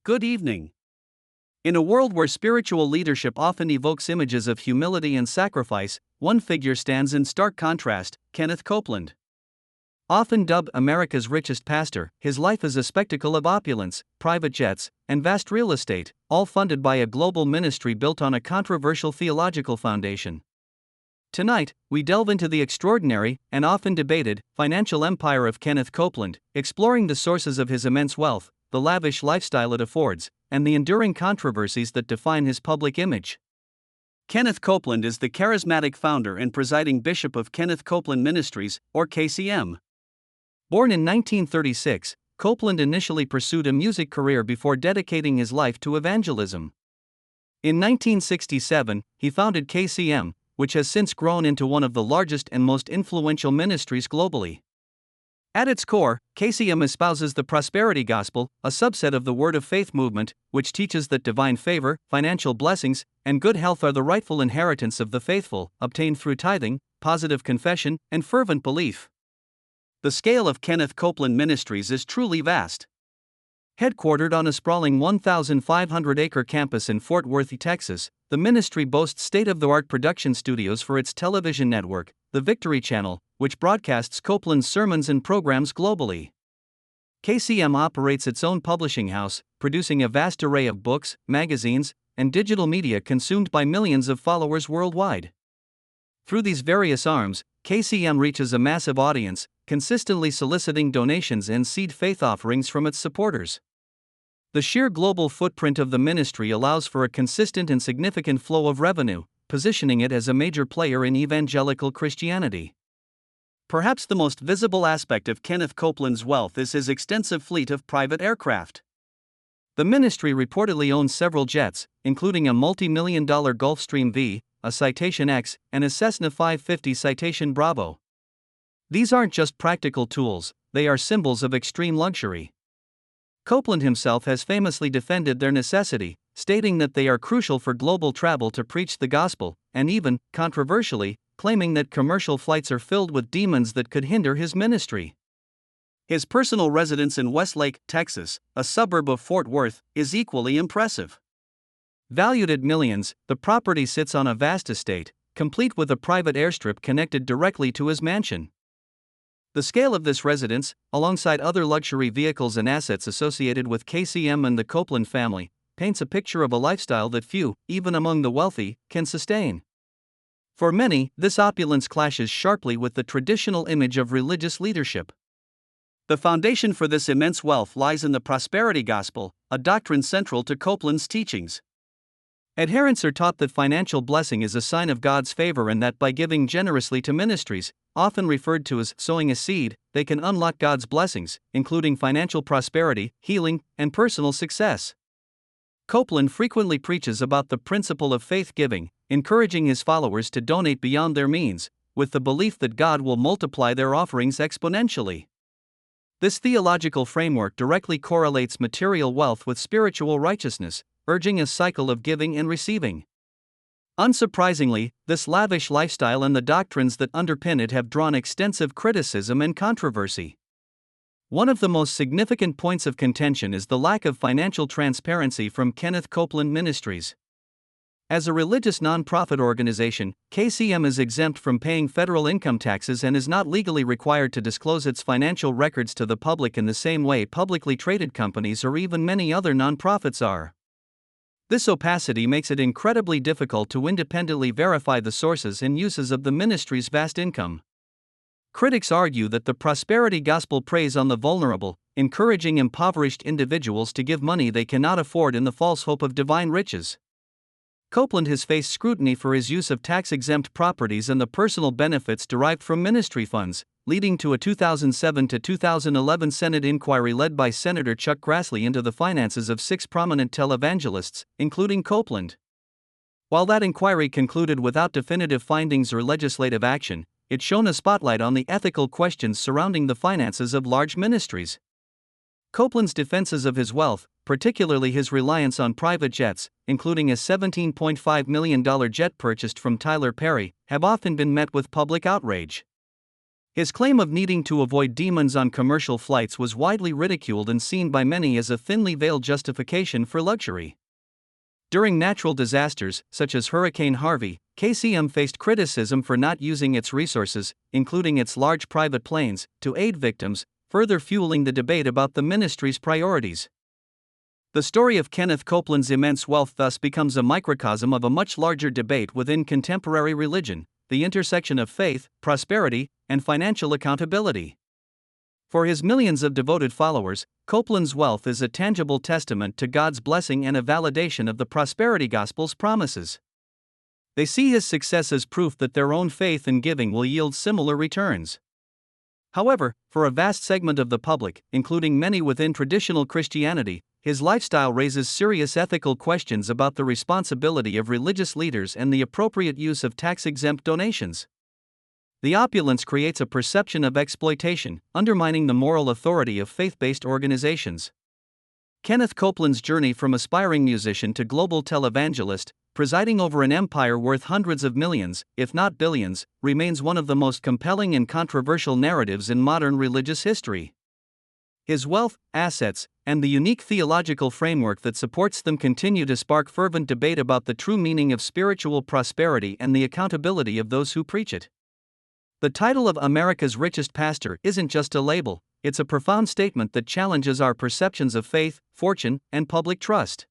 Good evening. In a world where spiritual leadership often evokes images of humility and sacrifice, one figure stands in stark contrast: Kenneth Copeland. Often dubbed America's richest pastor, his life is a spectacle of opulence, private jets, and vast real estate, all funded by a global ministry built on a controversial theological foundation. Tonight, we delve into the extraordinary, and often debated, financial empire of Kenneth Copeland, exploring the sources of his immense wealth, the lavish lifestyle it affords, and the enduring controversies that define his public image. Kenneth Copeland is the charismatic founder and presiding bishop of Kenneth Copeland Ministries, or KCM. Born in 1936, Copeland initially pursued a music career before dedicating his life to evangelism. In 1967, he founded KCM, which has since grown into one of the largest and most influential ministries globally. At its core, KCM espouses the prosperity gospel, a subset of the Word of Faith movement, which teaches that divine favor, financial blessings, and good health are the rightful inheritance of the faithful, obtained through tithing, positive confession, and fervent belief. The scale of Kenneth Copeland Ministries is truly vast. Headquartered on a sprawling 1,500-acre campus in Fort Worth, Texas, the ministry boasts state-of-the-art production studios for its television network, the Victory Channel, which broadcasts Copeland's sermons and programs globally. KCM operates its own publishing house, producing a vast array of books, magazines, and digital media consumed by millions of followers worldwide. Through these various arms, KCM reaches a massive audience, consistently soliciting donations and seed faith offerings from its supporters. The sheer global footprint of the ministry allows for a consistent and significant flow of revenue, positioning it as a major player in evangelical Christianity. Perhaps the most visible aspect of Kenneth Copeland's wealth is his extensive fleet of private aircraft. The ministry reportedly owns several jets, including a multi-million-dollar Gulfstream V, a Citation X, and a Cessna 550 Citation Bravo. These aren't just practical tools, they are symbols of extreme luxury. Copeland himself has famously defended their necessity, stating that they are crucial for global travel to preach the gospel, and even, controversially, claiming that commercial flights are filled with demons that could hinder his ministry. His personal residence in Westlake, Texas, a suburb of Fort Worth, is equally impressive. Valued at millions, the property sits on a vast estate, complete with a private airstrip connected directly to his mansion. The scale of this residence, alongside other luxury vehicles and assets associated with KCM and the Copeland family, paints a picture of a lifestyle that few, even among the wealthy, can sustain. For many, this opulence clashes sharply with the traditional image of religious leadership. The foundation for this immense wealth lies in the prosperity gospel, a doctrine central to Copeland's teachings. Adherents are taught that financial blessing is a sign of God's favor and that by giving generously to ministries, often referred to as sowing a seed, they can unlock God's blessings, including financial prosperity, healing, and personal success. Copeland frequently preaches about the principle of faith giving, encouraging his followers to donate beyond their means, with the belief that God will multiply their offerings exponentially. This theological framework directly correlates material wealth with spiritual righteousness, urging a cycle of giving and receiving. Unsurprisingly, this lavish lifestyle and the doctrines that underpin it have drawn extensive criticism and controversy. One of the most significant points of contention is the lack of financial transparency from Kenneth Copeland Ministries. As a religious nonprofit organization, KCM is exempt from paying federal income taxes and is not legally required to disclose its financial records to the public in the same way publicly traded companies or even many other nonprofits are. This opacity makes it incredibly difficult to independently verify the sources and uses of the ministry's vast income. Critics argue that the prosperity gospel preys on the vulnerable, encouraging impoverished individuals to give money they cannot afford in the false hope of divine riches. Copeland has faced scrutiny for his use of tax-exempt properties and the personal benefits derived from ministry funds, leading to a 2007 to 2011 Senate inquiry led by Senator Chuck Grassley into the finances of 6 prominent televangelists, including Copeland. While that inquiry concluded without definitive findings or legislative action, it shone a spotlight on the ethical questions surrounding the finances of large ministries. Copeland's defenses of his wealth, particularly his reliance on private jets, including a $17.5 million jet purchased from Tyler Perry, have often been met with public outrage. His claim of needing to avoid demons on commercial flights was widely ridiculed and seen by many as a thinly veiled justification for luxury. During natural disasters, such as Hurricane Harvey, KCM faced criticism for not using its resources, including its large private planes, to aid victims, further fueling the debate about the ministry's priorities. The story of Kenneth Copeland's immense wealth thus becomes a microcosm of a much larger debate within contemporary religion: the intersection of faith, prosperity, and financial accountability. For his millions of devoted followers, Copeland's wealth is a tangible testament to God's blessing and a validation of the prosperity gospel's promises. They see his success as proof that their own faith and giving will yield similar returns. However, for a vast segment of the public, including many within traditional Christianity, his lifestyle raises serious ethical questions about the responsibility of religious leaders and the appropriate use of tax-exempt donations. The opulence creates a perception of exploitation, undermining the moral authority of faith-based organizations. Kenneth Copeland's journey from aspiring musician to global televangelist, presiding over an empire worth hundreds of millions, if not billions, remains one of the most compelling and controversial narratives in modern religious history. His wealth, assets, and the unique theological framework that supports them continue to spark fervent debate about the true meaning of spiritual prosperity and the accountability of those who preach it. The title of America's Richest Pastor isn't just a label, it's a profound statement that challenges our perceptions of faith, fortune, and public trust.